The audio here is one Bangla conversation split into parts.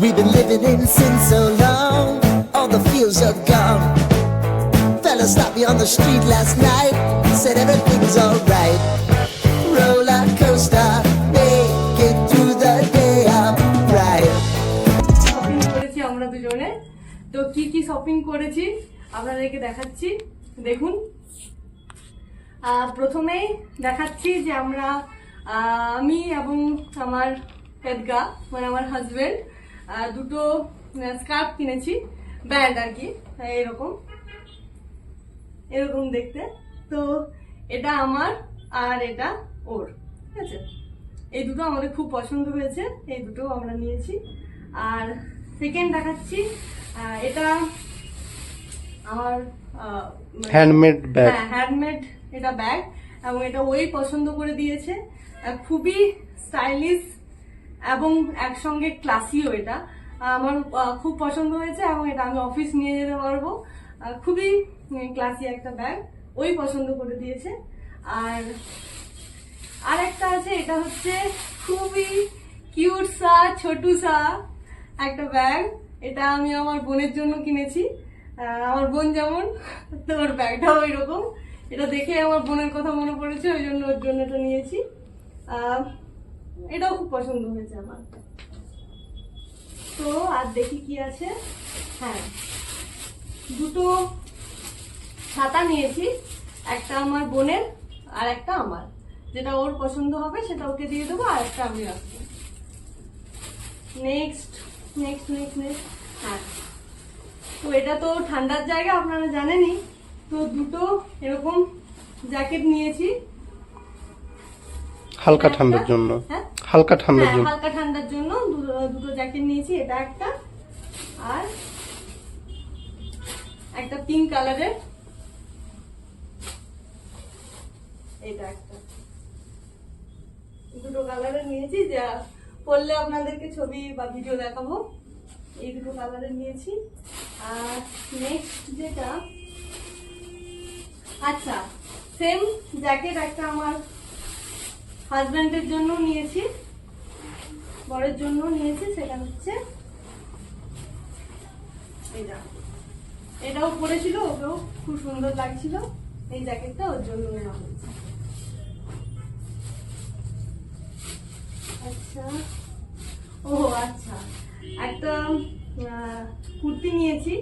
We've been living in sin so long, all the feels are gone. Fella stopped me on the street last night, said everything's alright. Roller coaster, make it through the day, I'm right. Shopping করেছি আমরা দুজনে, তো কি কি শপিং করেছি আপনাদেরকে দেখাচ্ছি, দেখুন। প্রথমেই দেখাচ্ছি যে আমি এবং আমার পেদগা মানে আমার হাজবেন্ড দুটো স্কার্ফ কিনেছি, ব্যান্ড আর কি, এরকম দেখতে। তো এটা আমার আর এটা ওর, ঠিক আছে। এই দুটো আমাদের খুব পছন্দ হয়েছে, এই দুটো আমরা নিয়েছি। আর সেকেন্ড দেখাচ্ছি, এটা আমার হ্যান্ডমেড ব্যাগ, হ্যান্ডমেড এটা ব্যাগ, এবং এটা ওই পছন্দ করে দিয়েছে। খুবই স্টাইলিশ এবং একসঙ্গে ক্লাসিও, এটা আমার খুব পছন্দ হয়েছে এবং এটা আমি অফিস নিয়ে যেতে পারবো। খুবই ক্লাসি একটা ব্যাগ, ওই পছন্দ করে দিয়েছে। আর একটা আছে, এটা হচ্ছে খুবই কিউট সা ছোটু সা একটা ব্যাগ, এটা আমি আমার বোনের জন্য কিনেছি। আমার বোন যেমন, তো ওর ব্যাগটাও ওইরকম। এটা দেখে আমার বোনের কথা মনে পড়েছে, ওই জন্য ওর জন্য এটা নিয়েছি। এটাও খুব পছন্দ হয়েছে আমার। তো আর দেখি কি আছে, হ্যাঁ দুটো ছাতা নিয়েছি, একটা আমার বোনের আর একটা আমার, যেটা ওর পছন্দ হবে সেটা ওকে দিয়ে দেবো, আর একটা আমি রাখবো। নেক্সট, হ্যাঁ, তো এটা তো ঠান্ডার জায়গা আপনারা জানেনই, তো দুটো এরকম জ্যাকেট নিয়েছি হালকা ঠান্ডার জন্য। হ্যাঁ, হালকা ঠান্ডার জন্য, হালকা ঠান্ডার জন্য দুটো জ্যাকেট নিয়েছি, এটা একটা আর একটা পিঙ্ক কালারের, এটা একটা, দুটো কালারের নিয়েছি, যা পরলে আপনাদেরকে ছবি বা ভিডিও দেখাবো। এই দুটো কালারের নিয়েছি। আর নেক্সট যেটা, আচ্ছা সেম জ্যাকেট একটা আমার হাজব্যান্ডের জন্য নিয়েছি, বরের জন্য নিয়েছি, সেটা হচ্ছে এটা। এটাও পরেছিল, ওকেও খুব সুন্দর লাগছিল, এই জ্যাকেটটা ওর জন্য নেওয়া হয়েছে। আচ্ছা, ও আচ্ছা, একটা কুর্তি নিয়েছি,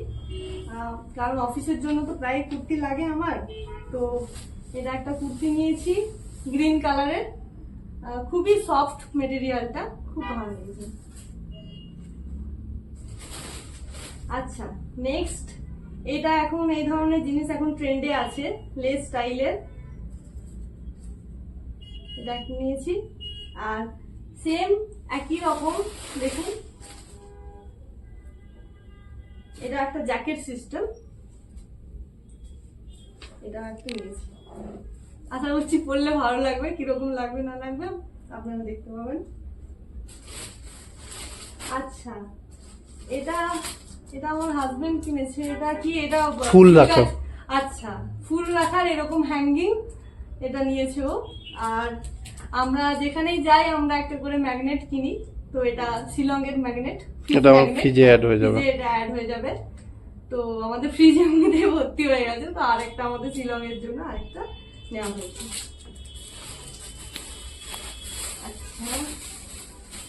কারণ অফিসের জন্য তো প্রায় কুর্তি লাগে আমার, তো এটা একটা কুর্তি নিয়েছি গ্রিন কালারের, খুবই সফট মেটেরিয়ালটা, খুব ভালো লেগেছে। আচ্ছা নেক্সট, এটা এখন এই ধরনের জিনিস এখন ট্রেন্ডে আছে, লেস স্টাইলের, এটা নিয়েছি। আর সেম একই রকম, দেখুন এটা একটা জ্যাকেট সিস্টেম, এটা একটা নিয়েছি। আশা করছি পরলে ভালো লাগবে, কিরকম লাগবে না লাগবে আপনারা দেখতে পাবেন। আচ্ছা, এটা আমার হাজবেন্ড কিনেছে, এটা কি, এটা ফুল রাখা, আচ্ছা ফুল রাখার এরকম হ্যাঙ্গিং, এটা নিয়েছে ও। আর আমরা যেখানেই যাই আমরা একটা করে ম্যাগনেট কিনি, তো এটা শিলংয়ের ম্যাগনেট, এটা আমার ফ্রিজে অ্যাড হয়ে যাবে, এটা অ্যাড হয়ে যাবে। তো আমাদের ফ্রিজের মধ্যে ভর্তি হয়ে গেছে, তো আরেকটা আমাদের শিলংয়ের জন্য আরেকটা নেওয়া হয়েছে। আচ্ছা,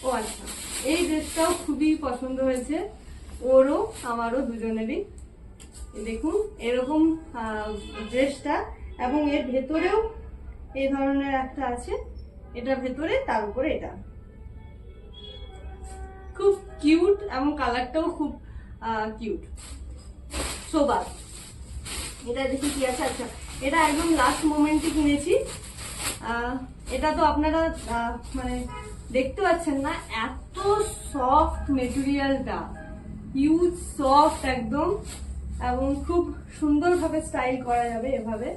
ও আচ্ছা, এই ড্রেসটাও খুবই পছন্দ হয়েছে ওরও আমারও, দুজনেরই। দেখুন এরকম ড্রেসটা, এবং এর ভেতরেও এই ধরনের একটা আছে, এটা ভেতরে, তার উপরে এটা, খুব কিউট এবং কালারটাও খুব কিউট, সোবার। এটা দেখি কি আছে। আচ্ছা, এটা একদম লাস্ট মোমেন্টে কিনেছি, এটা তো আপনারা মানে দেখতে পাচ্ছেন না, এত সফট মেটেরিয়ালটা, হিউজ সফট একদম, এবং খুব সুন্দরভাবে স্টাইল করা যাবে, এভাবে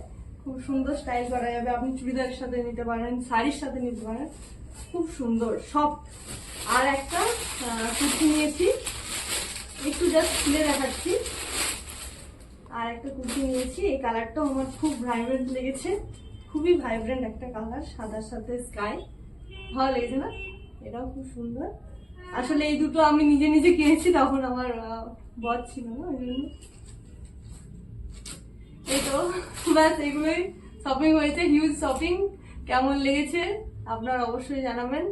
খুব সুন্দর স্টাইল করা যাবে। আপনি চুড়িদারের সাথে নিতে পারেন, শাড়ির সাথে নিতে পারেন, খুব সুন্দর সফট। আর একটা কুর্তি নিয়েছি, একটু জাস্ট খুলে দেখাচ্ছি। আর একটা কুর্তি নিয়েছি, এই কালারটাও আমার খুব ভাইব্রেন্ট লেগেছে, খুবই ভাইব্রেন্ট একটা কালার, সাদার সাথে স্কাই, ভালো লেগেছে না? এটাও খুব সুন্দর। আসলে এই দুটো আমি নিজে নিজে কিনেছি, তখন আমার বর ছিল না, ওই জন্য। এই তো ব্যাস এগুলোই শপিং হয়েছে, হিউজ শপিং। কেমন লেগেছে আপনারা অবশ্যই জানাবেন।